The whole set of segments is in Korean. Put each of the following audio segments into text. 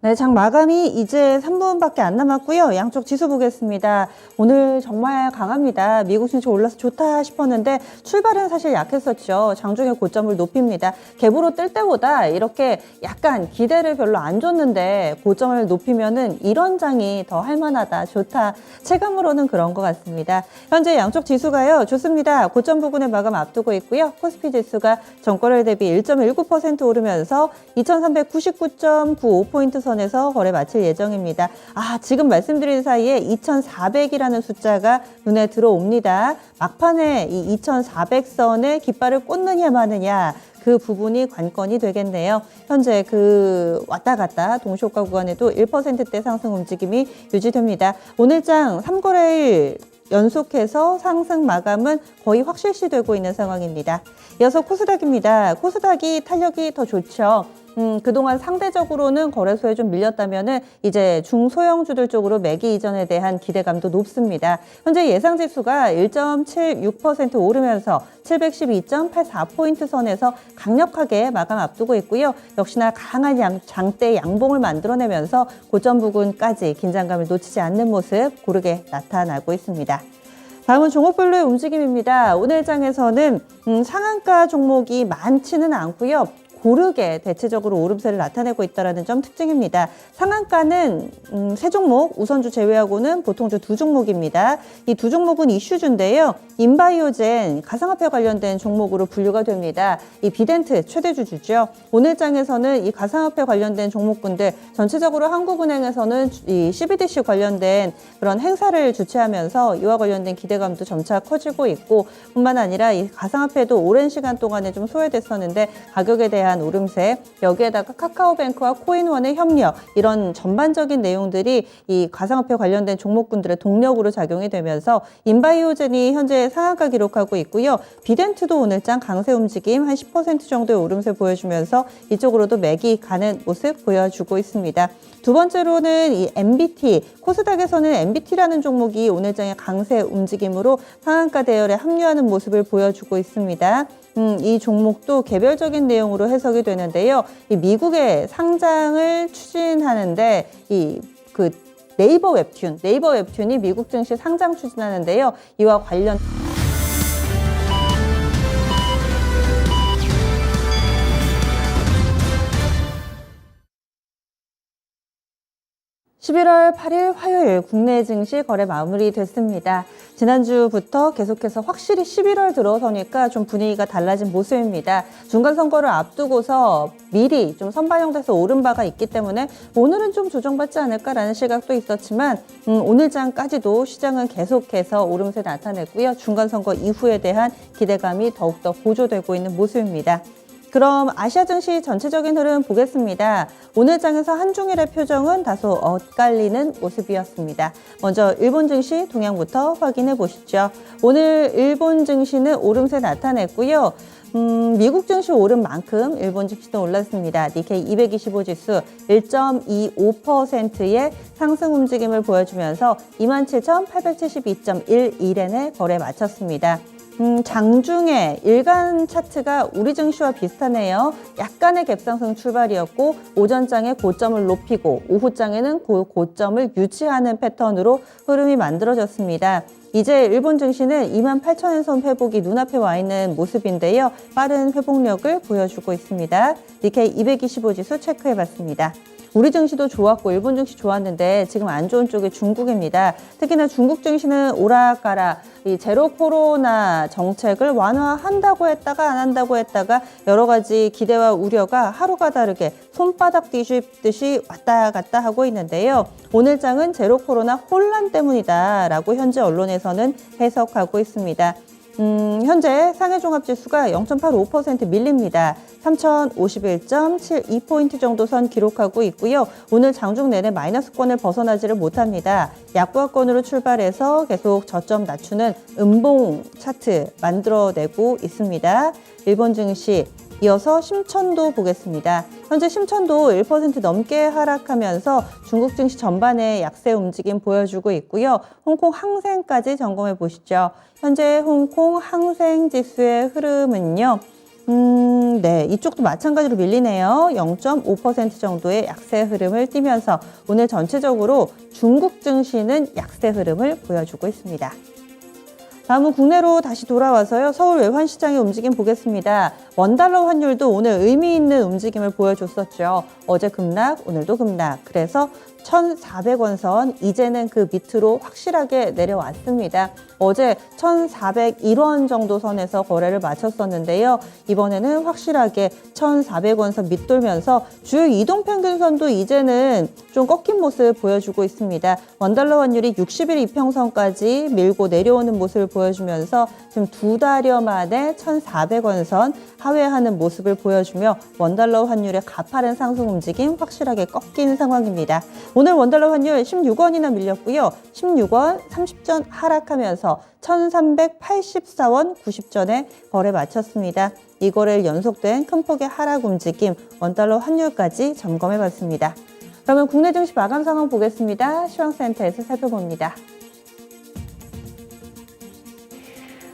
네, 장 마감이 이제 3분밖에 안 남았고요. 양쪽 지수 보겠습니다. 오늘 정말 강합니다. 미국 증시 올라서 좋다 싶었는데 출발은 사실 약했었죠. 장중에 고점을 높입니다. 갭으로 뜰 때보다 이렇게 약간 기대를 별로 안 줬는데 고점을 높이면은 이런 장이 더 할만하다, 좋다. 체감으로는 그런 것 같습니다. 현재 양쪽 지수가요, 좋습니다. 고점 부근의 마감 앞두고 있고요. 코스피 지수가 전거래일 대비 1.19% 오르면서 2399.95포인트 선에서 거래 마칠 예정입니다. 지금 말씀드린 사이에 2400이라는 숫자가 눈에 들어옵니다. 막판에 이 2400선에 깃발을 꽂느냐 마느냐 그 부분이 관건이 되겠네요. 현재 그 왔다 갔다 동시효과 구간에도 1%대 상승 움직임이 유지됩니다. 오늘장 3거래일 연속해서 상승 마감은 거의 확실시되고 있는 상황입니다. 이어서 코스닥입니다. 코스닥이 탄력이 더 좋죠. 그동안 상대적으로는 거래소에 좀 밀렸다면은 이제 중소형주들 쪽으로 매기 이전에 대한 기대감도 높습니다. 현재 예상 지수가 1.76% 오르면서 712.84포인트 선에서 강력하게 마감 앞두고 있고요. 역시나 강한 장대 양봉을 만들어내면서 고점 부근까지 긴장감을 놓치지 않는 모습 고르게 나타나고 있습니다. 다음은 종목별로의 움직임입니다. 오늘 장에서는 상한가 종목이 많지는 않고요. 고르게 대체적으로 오름세를 나타내고 있다는 점 특징입니다. 상한가는 세 종목, 우선주 제외하고는 보통주 두 종목입니다. 이 두 종목은 이슈주인데요. 인바이오젠, 가상화폐 관련된 종목으로 분류가 됩니다. 이 비덴트 최대주주죠. 오늘 장에서는 이 가상화폐 관련된 종목군들 전체적으로 한국은행에서는 이 CBDC 관련된 그런 행사를 주최하면서 이와 관련된 기대감도 점차 커지고 있고 뿐만 아니라 이 가상화폐도 오랜 시간 동안에 좀 소외됐었는데 가격에 대한 오름세, 여기에다가 카카오뱅크와 코인원의 협력, 이런 전반적인 내용들이 이 가상화폐 관련된 종목군들의 동력으로 작용이 되면서 인바이오젠이 현재 상한가 기록하고 있고요. 비덴트도 오늘장 강세 움직임 한 10% 정도의 오름세 보여주면서 이쪽으로도 매기 가는 모습 보여주고 있습니다. 두 번째로는 이 MBT, 코스닥에서는 MBT라는 종목이 오늘장의 강세 움직임으로 상한가 대열에 합류하는 모습을 보여주고 있습니다. 이 종목도 개별적인 내용으로 해석이 되는데요. 이 미국의 상장을 추진하는데 네이버 웹툰이 미국 증시 상장 추진하는데요. 이와 관련 11월 8일 화요일 국내 증시 거래 마무리됐습니다. 지난주부터 계속해서 확실히 11월 들어서니까 좀 분위기가 달라진 모습입니다. 중간선거를 앞두고서 미리 좀 선반영돼서 오른 바가 있기 때문에 오늘은 좀 조정받지 않을까라는 시각도 있었지만 오늘장까지도 시장은 계속해서 오름세 나타냈고요. 중간선거 이후에 대한 기대감이 더욱더 고조되고 있는 모습입니다. 그럼 아시아 증시 전체적인 흐름 보겠습니다. 오늘 장에서 한중일의 표정은 다소 엇갈리는 모습이었습니다. 먼저 일본 증시 동향부터 확인해 보시죠. 오늘 일본 증시는 오름세 나타냈고요. 미국 증시 오른 만큼 일본 증시도 올랐습니다. 니케이 225 지수 1.25%의 상승 움직임을 보여주면서 27,872.11엔에 거래 마쳤습니다. 장중에 일간 차트가 우리 증시와 비슷하네요. 약간의 갭상승 출발이었고 오전장에 고점을 높이고 오후장에는 고점을 유지하는 패턴으로 흐름이 만들어졌습니다. 이제 일본 증시는 28,000선 회복이 눈앞에 와 있는 모습인데요. 빠른 회복력을 보여주고 있습니다. 니케이 225 지수 체크해봤습니다. 우리 증시도 좋았고 일본 증시 좋았는데 지금 안 좋은 쪽이 중국입니다. 특히나 중국 증시는 오락가락 이 제로 코로나 정책을 완화한다고 했다가 안 한다고 했다가 여러 가지 기대와 우려가 하루가 다르게 손바닥 뒤집듯이 왔다 갔다 하고 있는데요. 오늘 장은 제로 코로나 혼란 때문이다라고 현재 언론에서는 해석하고 있습니다. 현재 상해종합지수가 0.85% 밀립니다. 3051.72포인트 정도 선 기록하고 있고요. 오늘 장중 내내 마이너스권을 벗어나지를 못합니다. 약보합권으로 출발해서 계속 저점 낮추는 음봉 차트 만들어내고 있습니다. 일본 증시 이어서 심천도 보겠습니다. 현재 심천도 1% 넘게 하락하면서 중국 증시 전반에 약세 움직임 보여주고 있고요. 홍콩 항생까지 점검해 보시죠. 현재 홍콩 항생 지수의 흐름은요. 네, 이쪽도 마찬가지로 밀리네요. 0.5% 정도의 약세 흐름을 띠면서 오늘 전체적으로 중국 증시는 약세 흐름을 보여주고 있습니다. 다음은 국내로 다시 돌아와서요. 서울 외환시장의 움직임 보겠습니다. 원달러 환율도 오늘 의미 있는 움직임을 보여줬었죠. 어제 급락, 오늘도 급락. 그래서 1,400원 선, 이제는 그 밑으로 확실하게 내려왔습니다. 어제 1,401원 정도 선에서 거래를 마쳤었는데요. 이번에는 확실하게 1,400원 선 밑돌면서 주요 이동평균선도 이제는 좀 꺾인 모습을 보여주고 있습니다. 원달러 환율이 60일 이평선까지 밀고 내려오는 모습을 보여주면서 지금 2달여 만에 1,400원 선 하회하는 모습을 보여주며 원달러 환율의 가파른 상승 움직임 확실하게 꺾인 상황입니다. 오늘 원달러 환율 16원이나 밀렸고요. 16원 30전 하락하면서 1,384원 90전에 거래 마쳤습니다. 이 거래일 연속된 큰 폭의 하락 움직임, 원달러 환율까지 점검해봤습니다. 그러면 국내 증시 마감 상황 보겠습니다. 시황센터에서 살펴봅니다.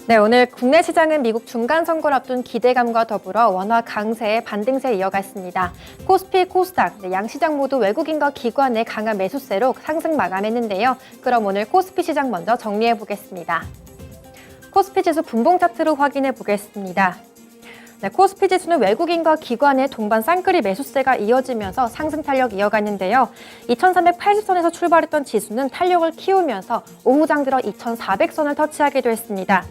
네, 오늘 국내 시장은 미국 중간 선거를 앞둔 기대감과 더불어 원화 강세의 반등세 이어갔습니다. 코스피, 코스닥, 양 시장 모두 외국인과 기관의 강한 매수세로 상승 마감했는데요. 그럼 오늘 코스피 시장 먼저 정리해 보겠습니다. 코스피 지수 분봉 차트로 확인해 보겠습니다. 네, 코스피 지수는 외국인과 기관의 동반 쌍끌이 매수세가 이어지면서 상승 탄력 이어갔는데요. 2380선에서 출발했던 지수는 탄력을 키우면서 오후장 들어 2400선을 터치하기도 했습니다.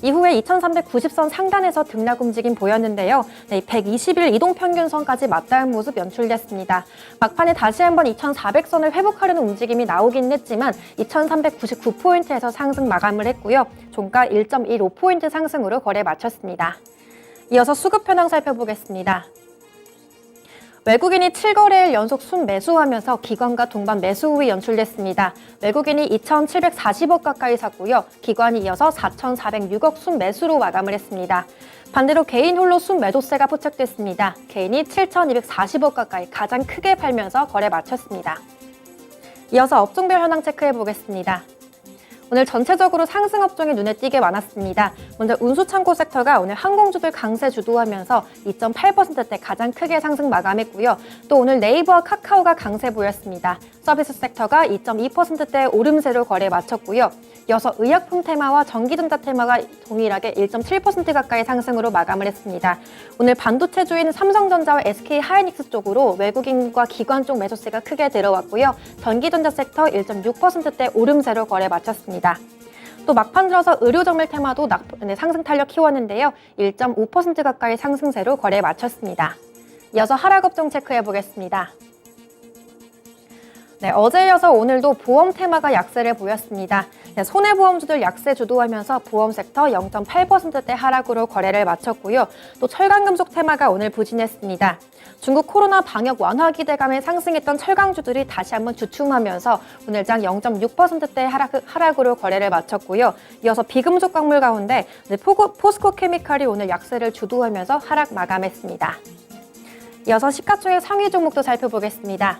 이후에 2390선 상단에서 등락 움직임 보였는데요. 네, 120일 이동평균선까지 맞닿은 모습 연출됐습니다. 막판에 다시 한번 2400선을 회복하려는 움직임이 나오긴 했지만 2399포인트에서 상승 마감을 했고요. 종가 1.15포인트 상승으로 거래 마쳤습니다. 이어서 수급 현황 살펴보겠습니다. 외국인이 7거래일 연속 순매수하면서 기관과 동반 매수 우위 연출됐습니다. 외국인이 2,740억 가까이 샀고요. 기관이 이어서 4,406억 순매수로 마감을 했습니다. 반대로 개인 홀로 순매도세가 포착됐습니다. 개인이 7,240억 가까이 가장 크게 팔면서 거래 마쳤습니다. 이어서 업종별 현황 체크해 보겠습니다. 오늘 전체적으로 상승 업종이 눈에 띄게 많았습니다. 먼저 운수창고 섹터가 오늘 항공주들 강세 주도하면서 2.8%대 가장 크게 상승 마감했고요. 또 오늘 네이버와 카카오가 강세 보였습니다. 서비스 섹터가 2.2%대 오름세로 거래 마쳤고요. 이어서 의약품 테마와 전기전자 테마가 동일하게 1.7% 가까이 상승으로 마감을 했습니다. 오늘 반도체주인 삼성전자와 SK하이닉스 쪽으로 외국인과 기관 쪽 매수세가 크게 들어왔고요. 전기전자 섹터 1.6%대 오름세로 거래 마쳤습니다. 또 막판 들어서 의료정밀 테마도 상승 탄력 키웠는데요. 1.5% 가까이 상승세로 거래 마쳤습니다. 이어서 하락업종 체크해 보겠습니다. 네, 어제 이어서 오늘도 보험 테마가 약세를 보였습니다. 네, 손해보험주들 약세 주도하면서 보험 섹터 0.8%대 하락으로 거래를 마쳤고요. 또 철강금속 테마가 오늘 부진했습니다. 중국 코로나 방역 완화 기대감에 상승했던 철강주들이 다시 한번 주춤하면서 오늘장 0.6%대 하락으로 거래를 마쳤고요. 이어서 비금속 광물 가운데 포스코 케미칼이 오늘 약세를 주도하면서 하락 마감했습니다. 이어서 시가총액 상위 종목도 살펴보겠습니다.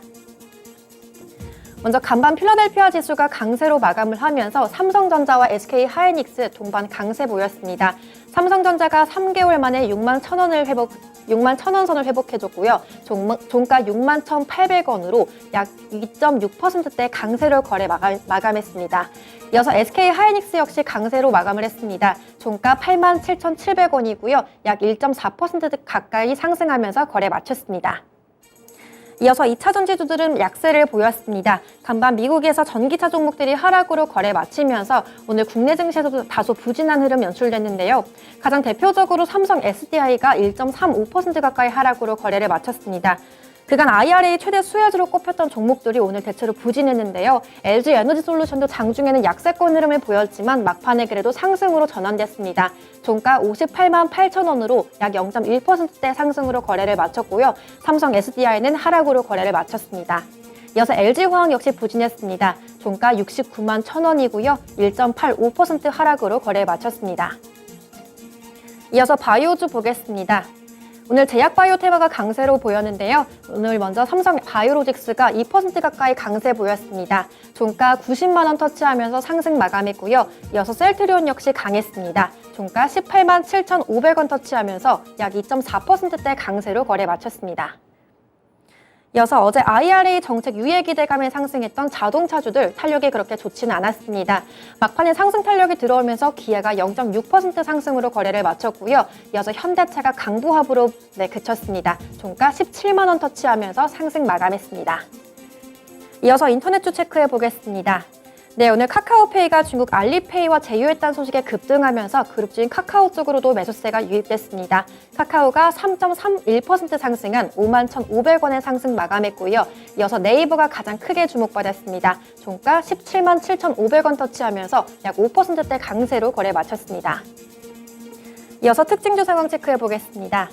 먼저 간반 필라델피아 지수가 강세로 마감을 하면서 삼성전자와 SK하이닉스 동반 강세 보였습니다. 삼성전자가 3개월 만에 6만 1,000원 선을 회복해줬고요. 종가 6만 1,800원으로 약 2.6%대 강세로 거래 마감했습니다. 이어서 SK하이닉스 역시 강세로 마감을 했습니다. 종가 8만 7,700원이고요. 약 1.4% 가까이 상승하면서 거래 마쳤습니다. 이어서 2차 전지주들은 약세를 보였습니다. 간반 미국에서 전기차 종목들이 하락으로 거래 마치면서 오늘 국내 증시에서도 다소 부진한 흐름 연출됐는데요. 가장 대표적으로 삼성 SDI가 1.35% 가까이 하락으로 거래를 마쳤습니다. 그간 IRA 최대 수혜주로 꼽혔던 종목들이 오늘 대체로 부진했는데요. LG 에너지 솔루션도 장중에는 약세권 흐름을 보였지만 막판에 그래도 상승으로 전환됐습니다. 종가 58만 8천원으로 약 0.1%대 상승으로 거래를 마쳤고요. 삼성 SDI는 하락으로 거래를 마쳤습니다. 이어서 LG화학 역시 부진했습니다. 종가 69만 1,000원이고요. 1.85% 하락으로 거래를 마쳤습니다. 이어서 바이오주 보겠습니다. 오늘 제약바이오 테마가 강세로 보였는데요. 오늘 먼저 삼성 바이오로직스가 2% 가까이 강세 보였습니다. 종가 90만 원 터치하면서 상승 마감했고요. 이어서 셀트리온 역시 강했습니다. 종가 18만 7,500원 터치하면서 약 2.4%대 강세로 거래 마쳤습니다. 이어서 어제 IRA 정책 유예 기대감에 상승했던 자동차주들 탄력이 그렇게 좋지는 않았습니다. 막판에 상승 탄력이 들어오면서 기아가 0.6% 상승으로 거래를 마쳤고요. 이어서 현대차가 강부합으로 그쳤습니다. 종가 17만 원 터치하면서 상승 마감했습니다. 이어서 인터넷주 체크해 보겠습니다. 네, 오늘 카카오페이가 중국 알리페이와 제휴했다는 소식에 급등하면서 그룹주인 카카오 쪽으로도 매수세가 유입됐습니다. 카카오가 3.31% 상승한 51,500원의 상승 마감했고요. 이어서 네이버가 가장 크게 주목받았습니다. 종가 17만 7,500원 터치하면서 약 5%대 강세로 거래 마쳤습니다. 이어서 특징주 상황 체크해 보겠습니다.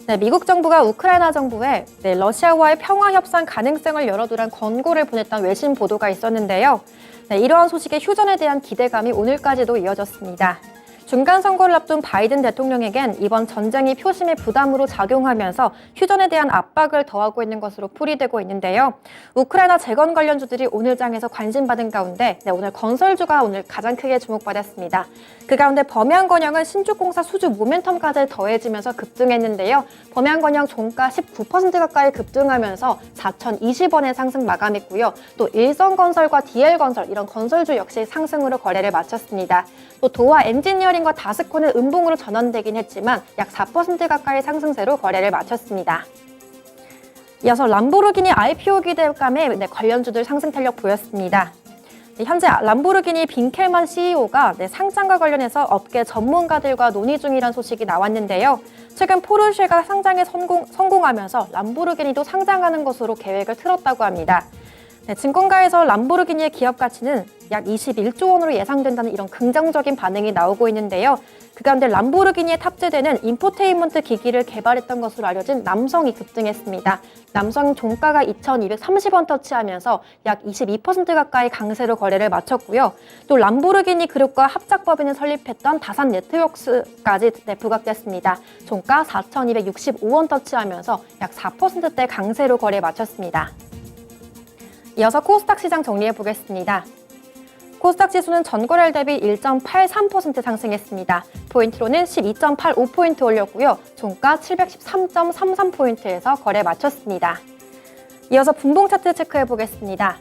네, 미국 정부가 우크라이나 정부에 러시아와의 평화 협상 가능성을 열어두란 권고를 보냈던 외신 보도가 있었는데요. 네, 이러한 소식의 휴전에 대한 기대감이 오늘까지도 이어졌습니다. 중간 선거를 앞둔 바이든 대통령에겐 이번 전쟁이 표심의 부담으로 작용하면서 휴전에 대한 압박을 더하고 있는 것으로 풀이되고 있는데요. 우크라이나 재건 관련주들이 오늘 장에서 관심받은 가운데 오늘 건설주가 오늘 가장 크게 주목받았습니다. 그 가운데 범양건영은 신주공사 수주 모멘텀까지 더해지면서 급등했는데요. 범양건영 종가 19% 가까이 급등하면서 4,020원의 상승 마감했고요. 또 일성건설과 DL건설 이런 건설주 역시 상승으로 거래를 마쳤습니다. 또 도화 엔지니어링과 다스코는 음봉으로 전환되긴 했지만 약 4% 가까이 상승세로 거래를 마쳤습니다. 이어서 람보르기니 IPO 기대감에 관련주들 상승 탄력 보였습니다. 현재 람보르기니 빈켈만 CEO가 상장과 관련해서 업계 전문가들과 논의 중이라는 소식이 나왔는데요. 최근 포르쉐가 상장에 성공하면서 람보르기니도 상장하는 것으로 계획을 틀었다고 합니다. 증권가에서 람보르기니의 기업 가치는 약 21조 원으로 예상된다는 이런 긍정적인 반응이 나오고 있는데요. 그 가운데 람보르기니에 탑재되는 인포테인먼트 기기를 개발했던 것으로 알려진 남성이 급등했습니다. 남성 종가가 2,230원 터치하면서 약 22% 가까이 강세로 거래를 마쳤고요. 또 람보르기니 그룹과 합작법인을 설립했던 다산 네트워크스까지 부각됐습니다. 종가 4,265원 터치하면서 약 4%대 강세로 거래 마쳤습니다. 이어서 코스닥 시장 정리해 보겠습니다. 코스닥 지수는 전거래일 대비 1.83% 상승했습니다. 포인트로는 12.85포인트 올렸고요. 종가 713.33포인트에서 거래 마쳤습니다. 이어서 분봉 차트 체크해 보겠습니다.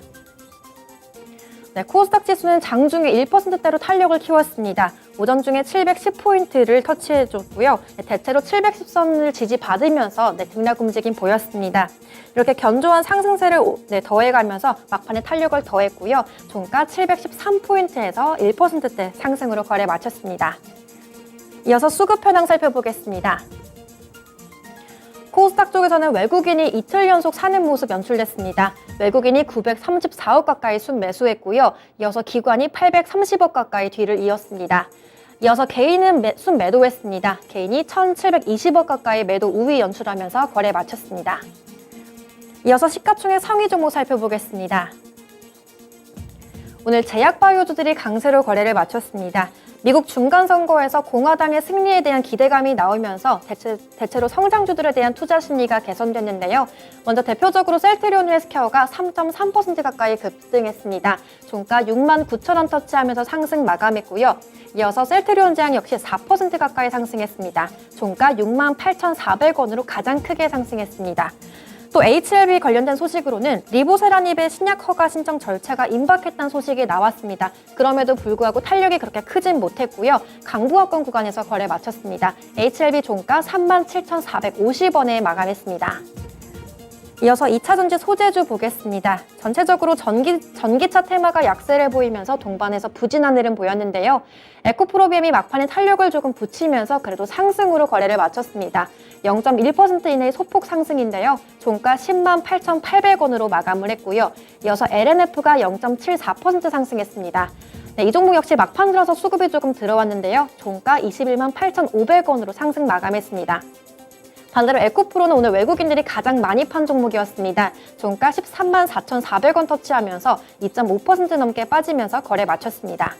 코스닥 지수는 장중에 1%대로 탄력을 키웠습니다. 오전 중에 710포인트를 터치해줬고요. 대체로 710선을 지지받으면서 등락 움직임 보였습니다. 이렇게 견조한 상승세를 더해가면서 막판에 탄력을 더했고요. 종가 713포인트에서 1%대 상승으로 거래 마쳤습니다. 이어서 수급 현황 살펴보겠습니다. 코스닥 쪽에서는 외국인이 이틀 연속 사는 모습 연출됐습니다. 외국인이 934억 가까이 순매수했고요. 이어서 기관이 830억 가까이 뒤를 이었습니다. 이어서 개인은 순매도했습니다. 개인이 1,720억 가까이 매도 우위 연출하면서 거래 마쳤습니다. 이어서 시가총액 상위 종목 살펴보겠습니다. 오늘 제약바이오주들이 강세로 거래를 마쳤습니다. 미국 중간선거에서 공화당의 승리에 대한 기대감이 나오면서 대체로 성장주들에 대한 투자 심리가 개선됐는데요. 먼저 대표적으로 셀트리온 헬스케어가 3.3% 가까이 급등했습니다. 종가 69,000원 터치하면서 상승 마감했고요. 이어서 셀트리온 제약 역시 4% 가까이 상승했습니다. 종가 68,400원으로 가장 크게 상승했습니다. 또 HLB 관련된 소식으로는 리보세라닙의 신약 허가 신청 절차가 임박했다는 소식이 나왔습니다. 그럼에도 불구하고 탄력이 그렇게 크진 못했고요. 강부하권 구간에서 거래 마쳤습니다. HLB 종가 37,450원에 마감했습니다. 이어서 2차전지 소재주 보겠습니다. 전체적으로 전기차 테마가 약세를 보이면서 동반해서 부진한 흐름 보였는데요. 에코프로비엠이 막판에 탄력을 조금 붙이면서 그래도 상승으로 거래를 마쳤습니다. 0.1% 이내의 소폭 상승인데요. 종가 10만 8,800원으로 마감을 했고요. 이어서 LNF가 0.74% 상승했습니다. 이 종목 역시 막판 들어서 수급이 조금 들어왔는데요. 종가 21만 8,500원으로 상승 마감했습니다. 반대로 에코프로는 오늘 외국인들이 가장 많이 판 종목이었습니다. 종가 13만 4,400원 터치하면서 2.5% 넘게 빠지면서 거래 마쳤습니다.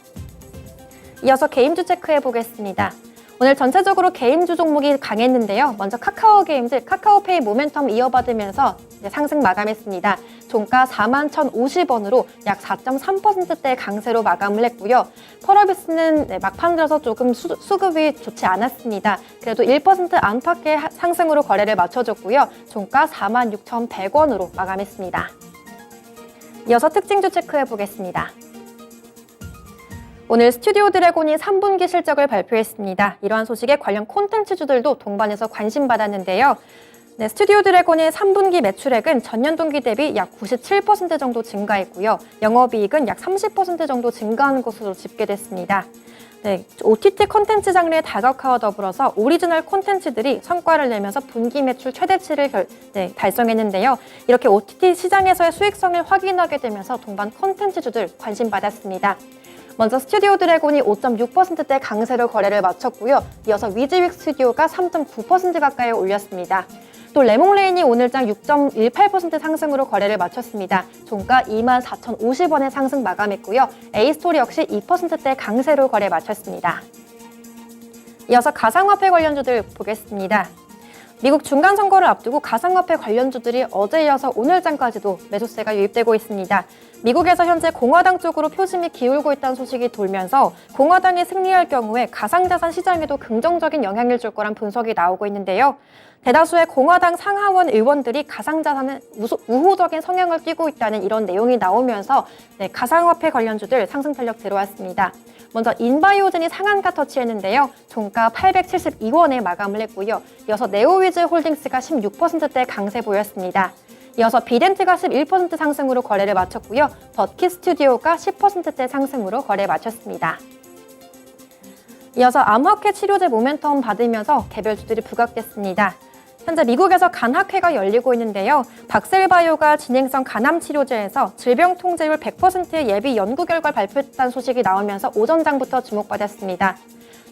이어서 개인주 체크해 보겠습니다. 오늘 전체적으로 게임주 종목이 강했는데요. 먼저 카카오 게임즈, 카카오페이 모멘텀 이어받으면서 상승 마감했습니다. 종가 41,050원으로 약 4.3%대 강세로 마감을 했고요. 펄어비스는 막판 들어서 조금 수급이 좋지 않았습니다. 그래도 1% 안팎의 상승으로 거래를 마쳐줬고요. 종가 46,100원으로 마감했습니다. 이어서 특징주 체크해 보겠습니다. 오늘 스튜디오 드래곤이 3분기 실적을 발표했습니다. 이러한 소식에 관련 콘텐츠주들도 동반해서 관심받았는데요. 네, 스튜디오 드래곤의 3분기 매출액은 전년 동기 대비 약 97% 정도 증가했고요. 영업이익은 약 30% 정도 증가한 것으로 집계됐습니다. 네, OTT 콘텐츠 장르의 다각화와 더불어서 오리지널 콘텐츠들이 성과를 내면서 분기 매출 최대치를 달성했는데요. 이렇게 OTT 시장에서의 수익성을 확인하게 되면서 동반 콘텐츠주들 관심받았습니다. 먼저 스튜디오 드래곤이 5.6%대 강세로 거래를 마쳤고요. 이어서 위즈윅 스튜디오가 3.9% 가까이 올렸습니다. 또 레몽레인이 오늘장 6.18% 상승으로 거래를 마쳤습니다. 종가 24,050원의 상승 마감했고요. A스토리 역시 2%대 강세로 거래 마쳤습니다. 이어서 가상화폐 관련주들 보겠습니다. 미국 중간선거를 앞두고 가상화폐 관련주들이 어제 이어서 오늘장까지도 매수세가 유입되고 있습니다. 미국에서 현재 공화당 쪽으로 표심이 기울고 있다는 소식이 돌면서 공화당이 승리할 경우에 가상자산 시장에도 긍정적인 영향을 줄 거란 분석이 나오고 있는데요. 대다수의 공화당 상하원 의원들이 가상자산은 우호적인 성향을 띠고 있다는 이런 내용이 나오면서 가상화폐 관련주들 상승 탄력 들어왔습니다. 먼저 인바이오젠이 상한가 터치했는데요. 종가 872원에 마감을 했고요. 이어서 네오위즈 홀딩스가 16%대 강세 보였습니다. 이어서 비덴트가 11% 상승으로 거래를 마쳤고요. 버킷 스튜디오가 10%대 상승으로 거래 마쳤습니다. 이어서 암흑회 치료제 모멘텀 받으면서 개별주들이 부각됐습니다. 현재 미국에서 간학회가 열리고 있는데요. 박셀바이오가 진행성 간암 치료제에서 질병 통제율 100%의 예비 연구 결과를 발표했다는 소식이 나오면서 오전장부터 주목받았습니다.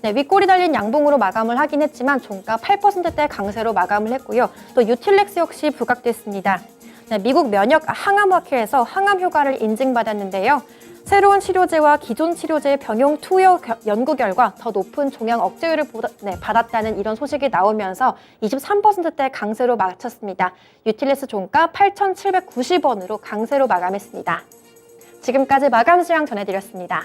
네, 윗골이 달린 양봉으로 마감을 하긴 했지만 종가 8%대 강세로 마감을 했고요. 또 유틸렉스 역시 부각됐습니다. 네, 미국 면역 항암학회에서 항암 효과를 인증받았는데요. 새로운 치료제와 기존 치료제의 병용 투여 연구 결과 더 높은 종양 억제율을 받았다는 이런 소식이 나오면서 23%대 강세로 마쳤습니다. 유틸렉스 종가 8,790원으로 강세로 마감했습니다. 지금까지 마감 시황 전해드렸습니다.